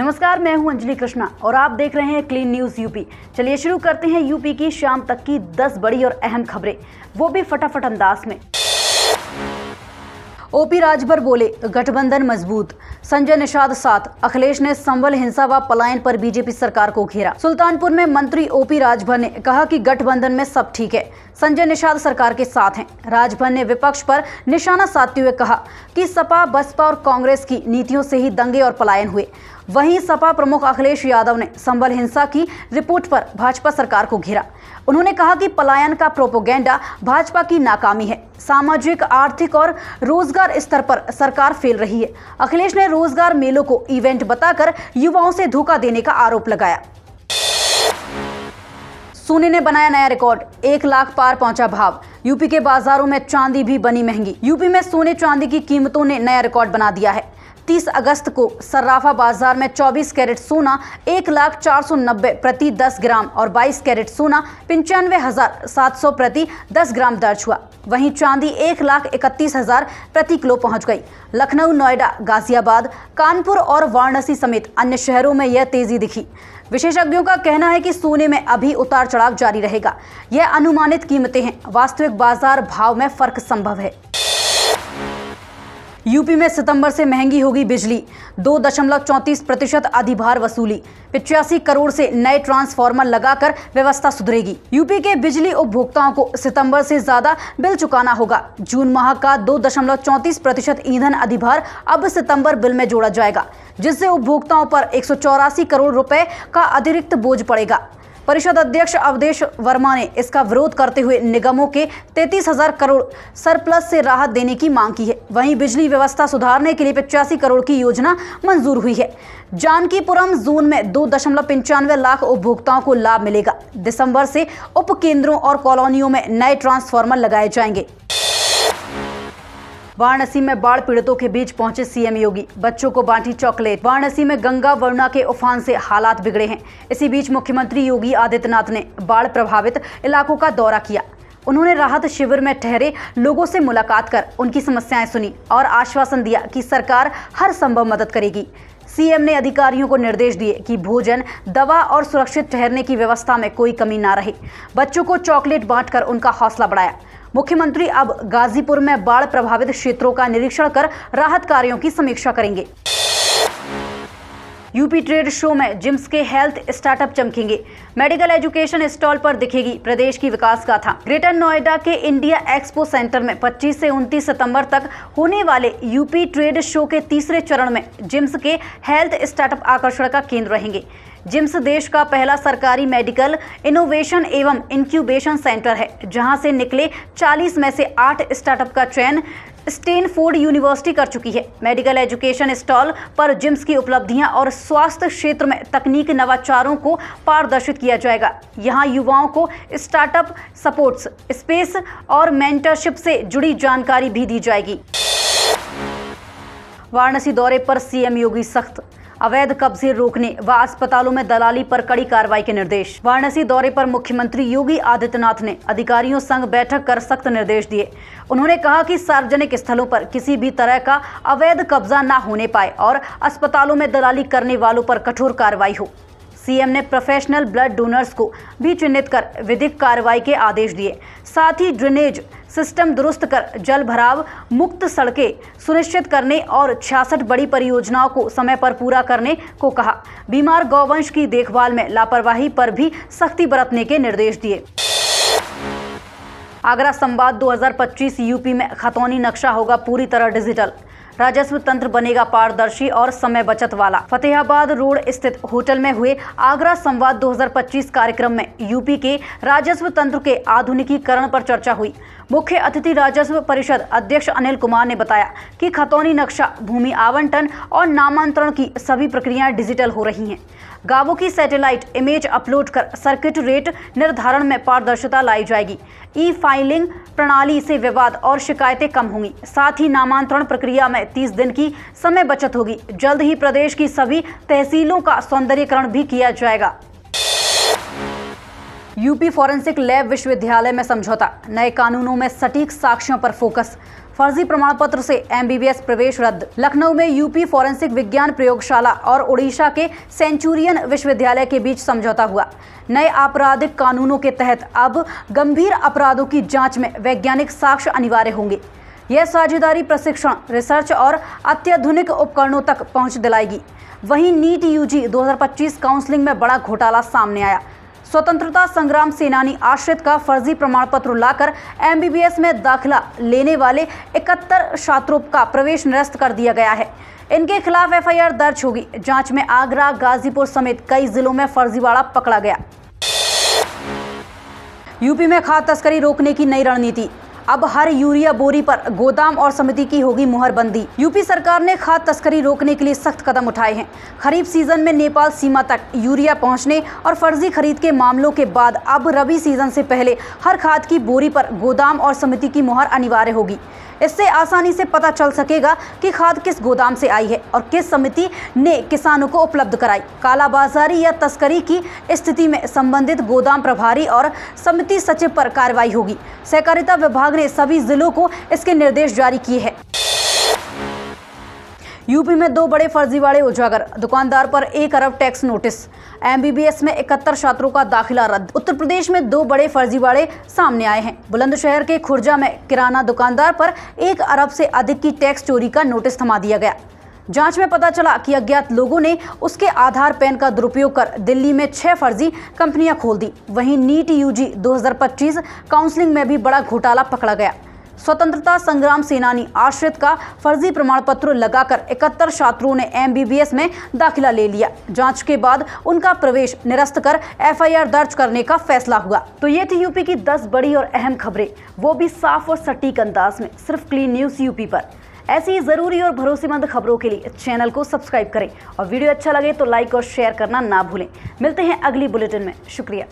नमस्कार, मैं हूं अंजलि कृष्णा और आप देख रहे हैं क्लीन न्यूज यूपी। चलिए शुरू करते हैं यूपी की शाम तक की 10 बड़ी और अहम खबरें, वो भी फटाफट अंदाज में। ओपी राजभर बोले, गठबंधन मजबूत। संजय निषाद साथ। अखिलेश ने संभल हिंसा व पलायन पर बीजेपी सरकार को घेरा। सुल्तानपुर में मंत्री ओपी राजभर ने कहा कि गठबंधन में सब ठीक है, संजय निषाद सरकार के साथ हैं। राजभर ने विपक्ष पर निशाना साधते हुए कहा कि सपा, बसपा और कांग्रेस की नीतियों से ही दंगे और पलायन हुए। वहीं सपा प्रमुख अखिलेश यादव ने संभल हिंसा की रिपोर्ट पर भाजपा सरकार को घेरा। उन्होंने कहा कि पलायन का प्रोपोगेंडा भाजपा की नाकामी है। सामाजिक, आर्थिक और रोजगार स्तर पर सरकार फेल रही है। अखिलेश ने रोजगार मेलों को इवेंट बताकर युवाओं से धोखा देने का आरोप लगाया। सोने ने बनाया नया रिकॉर्ड, 1 लाख पार पहुंचा भाव। यूपी के बाजारों में चांदी भी बनी महंगी। यूपी में सोने चांदी की कीमतों ने नया रिकॉर्ड बना दिया है। 30 अगस्त को सर्राफा बाजार में 24 कैरेट सोना 1,490 प्रति 10 ग्राम और 22 कैरेट सोना 95,700 प्रति 10 ग्राम दर्ज हुआ। वहीं चांदी 1,31,000 प्रति किलो पहुंच गई। लखनऊ, नोएडा, गाजियाबाद, कानपुर और वाराणसी समेत अन्य शहरों में यह तेजी दिखी। विशेषज्ञों का कहना है कि सोने में अभी उतार चढ़ाव जारी रहेगा। यह अनुमानित कीमतें हैं, वास्तविक बाजार भाव में फर्क संभव है। यूपी में सितंबर से महंगी होगी बिजली, 2.34% अधिभार वसूली। 85 करोड़ से नए ट्रांसफार्मर लगाकर व्यवस्था सुधरेगी। यूपी के बिजली उपभोक्ताओं को सितंबर से ज्यादा बिल चुकाना होगा। जून माह का 2.34% ईंधन अधिभार अब सितंबर बिल में जोड़ा जाएगा, जिससे उपभोक्ताओं पर 184 करोड़ रुपए का अतिरिक्त बोझ पड़ेगा। परिषद अध्यक्ष अवधेश वर्मा ने इसका विरोध करते हुए निगमों के 33,000 करोड़ सरप्लस से राहत देने की मांग की है। वहीं बिजली व्यवस्था सुधारने के लिए 85 करोड़ की योजना मंजूर हुई है। जानकीपुरम जोन में 2.95 लाख उपभोक्ताओं को लाभ मिलेगा। दिसंबर से उप केंद्रों और कॉलोनियों में नए ट्रांसफार्मर लगाए जाएंगे। वाराणसी में बाढ़ पीड़ितों के बीच पहुंचे सीएम योगी, बच्चों को बांटी चॉकलेट। वाराणसी में गंगा वरुणा के उफान से हालात बिगड़े हैं। इसी बीच मुख्यमंत्री योगी आदित्यनाथ ने बाढ़ प्रभावित इलाकों का दौरा किया। उन्होंने राहत शिविर में ठहरे लोगों से मुलाकात कर उनकी समस्याएं सुनी और आश्वासन दिया कि सरकार हर संभव मदद करेगी। सीएम ने अधिकारियों को निर्देश दिए कि भोजन, दवा और सुरक्षित ठहरने की व्यवस्था में कोई कमी ना रहे। बच्चों को चॉकलेट बांटकर उनका हौसला बढ़ाया। मुख्यमंत्री अब गाजीपुर में बाढ़ प्रभावित क्षेत्रों का निरीक्षण कर राहत कार्यों की समीक्षा करेंगे। यूपी ट्रेड शो में जिम्स के हेल्थ स्टार्टअप चमकेंगे। मेडिकल एजुकेशन स्टॉल पर दिखेगी प्रदेश की विकास गाथा। ग्रेटर नोएडा के इंडिया एक्सपो सेंटर में 25 से 29 सितंबर तक होने वाले यूपी ट्रेड शो के तीसरे चरण में जिम्स के हेल्थ स्टार्टअप आकर्षण का केंद्र रहेंगे। जिम्स देश का पहला सरकारी मेडिकल इनोवेशन एवं इंक्यूबेशन सेंटर है, जहां से निकले 40 में से 8 स्टार्टअप का चयन स्टैनफोर्ड यूनिवर्सिटी कर चुकी है। मेडिकल एजुकेशन स्टॉल पर जिम्स की उपलब्धियां और स्वास्थ्य क्षेत्र में तकनीक नवाचारों को पारदर्शित किया जाएगा। यहां युवाओं को स्टार्टअप सपोर्ट्स, स्पेस और मेंटरशिप से जुड़ी जानकारी भी दी जाएगी। वाराणसी दौरे पर सीएम योगी सख्त, अवैध कब्जे रोकने व अस्पतालों में दलाली पर कड़ी कार्रवाई के निर्देश। वाराणसी दौरे पर मुख्यमंत्री योगी आदित्यनाथ ने अधिकारियों संग बैठक कर सख्त निर्देश दिए। उन्होंने कहा कि सार्वजनिक स्थलों पर किसी भी तरह का अवैध कब्जा न होने पाए और अस्पतालों में दलाली करने वालों पर कठोर कार्रवाई हो। सीएम ने प्रोफेशनल ब्लड डोनर्स को भी चिन्हित कर विधिक कार्रवाई के आदेश दिए। साथ ही ड्रेनेज सिस्टम दुरुस्त कर जल भराव मुक्त सड़कें सुनिश्चित करने और 66 बड़ी परियोजनाओं को समय पर पूरा करने को कहा। बीमार गौवंश की देखभाल में लापरवाही पर भी सख्ती बरतने के निर्देश दिए। आगरा संवाद 2025 यूपी में खतौनी नक्शा होगा पूरी तरह डिजिटल। राजस्व तंत्र बनेगा पारदर्शी और समय बचत वाला। फतेहाबाद रोड स्थित होटल में हुए आगरा संवाद 2025 कार्यक्रम में यूपी के राजस्व तंत्र के आधुनिकीकरण पर चर्चा हुई। मुख्य अतिथि राजस्व परिषद अध्यक्ष अनिल कुमार ने बताया कि खतौनी नक्शा, भूमि आवंटन और नामांतरण की सभी प्रक्रियाएं डिजिटल हो रही हैं। गांवों की सैटेलाइट इमेज अपलोड कर सर्किट रेट निर्धारण में पारदर्शिता लाई जाएगी। ई फाइलिंग प्रणाली से विवाद और शिकायतें कम होंगी। साथ ही नामांतरण प्रक्रिया में 30 दिन की समय बचत होगी। जल्द ही प्रदेश की सभी तहसीलों का सौंदर्यीकरण भी किया जाएगा। यूपी फॉरेंसिक लैब विश्वविद्यालय में समझौता, नए कानूनों में सटीक साक्ष्यों पर फोकस। फर्जी प्रमाण पत्र से MBBS प्रवेश रद्द। लखनऊ में यूपी फॉरेंसिक विज्ञान प्रयोगशाला और ओडिशा के सेंचुरियन विश्वविद्यालय के बीच समझौता हुआ। नए आपराधिक कानूनों के तहत अब गंभीर अपराधों की जांच में वैज्ञानिक साक्ष्य अनिवार्य होंगे। यह साझेदारी प्रशिक्षण, रिसर्च और अत्याधुनिक उपकरणों तक पहुंच दिलाएगी। वहीं नीट UG 2025 काउंसलिंग में बड़ा घोटाला सामने आया। स्वतंत्रता संग्राम सेनानी आश्रित का फर्जी प्रमाण पत्र लाकर MBBS में दाखिला लेने वाले 71 छात्रों का प्रवेश निरस्त कर दिया गया है। इनके खिलाफ FIR दर्ज होगी। जांच में आगरा, गाजीपुर समेत कई जिलों में फर्जीवाड़ा पकड़ा गया। यूपी में खाद तस्करी रोकने की नई रणनीति। अब हर यूरिया बोरी पर गोदाम और समिति की होगी मुहरबंदी। यूपी सरकार ने खाद तस्करी रोकने के लिए सख्त कदम उठाए हैं। खरीफ सीजन में नेपाल सीमा तक यूरिया पहुंचने और फर्जी खरीद के मामलों के बाद अब रबी सीजन से पहले हर खाद की बोरी पर गोदाम और समिति की मुहर अनिवार्य होगी। इससे आसानी से पता चल सकेगा कि खाद किस गोदाम से आई है और किस समिति ने किसानों को उपलब्ध कराई। कालाबाजारी या तस्करी की स्थिति में संबंधित गोदाम प्रभारी और समिति सचिव पर कार्रवाई होगी। सहकारिता विभाग ने सभी जिलों को इसके निर्देश जारी किए हैं। यूपी में 2 बड़े फर्जीवाड़े उजागर। दुकानदार पर 1 अरब टैक्स नोटिस। MBBS में 71 छात्रों का दाखिला रद्द। उत्तर प्रदेश में 2 बड़े फर्जीवाड़े सामने आए हैं। बुलंदशहर के खुर्जा में किराना दुकानदार पर 1 अरब से अधिक की टैक्स चोरी का नोटिस थमा दिया गया। जांच में पता चला कि अज्ञात लोगों ने उसके आधार पैन का दुरुपयोग कर दिल्ली में 6 फर्जी कंपनियां खोल दी। वहीं नीट UG 2025 काउंसलिंग में भी बड़ा घोटाला पकड़ा गया। स्वतंत्रता संग्राम सेनानी आश्रित का फर्जी प्रमाण पत्र लगाकर 71 छात्रों ने MBBS में दाखिला ले लिया। जांच के बाद उनका प्रवेश निरस्त कर FIR दर्ज करने का फैसला हुआ। तो ये थी यूपी की 10 बड़ी और अहम खबरें, वो भी साफ और सटीक अंदाज में, सिर्फ क्लीन न्यूज़ यूपी पर। ऐसी ही जरूरी और भरोसेमंद खबरों के लिए चैनल को सब्सक्राइब करें और वीडियो अच्छा लगे तो लाइक और शेयर करना ना भूलें। मिलते हैं अगली बुलेटिन में। शुक्रिया।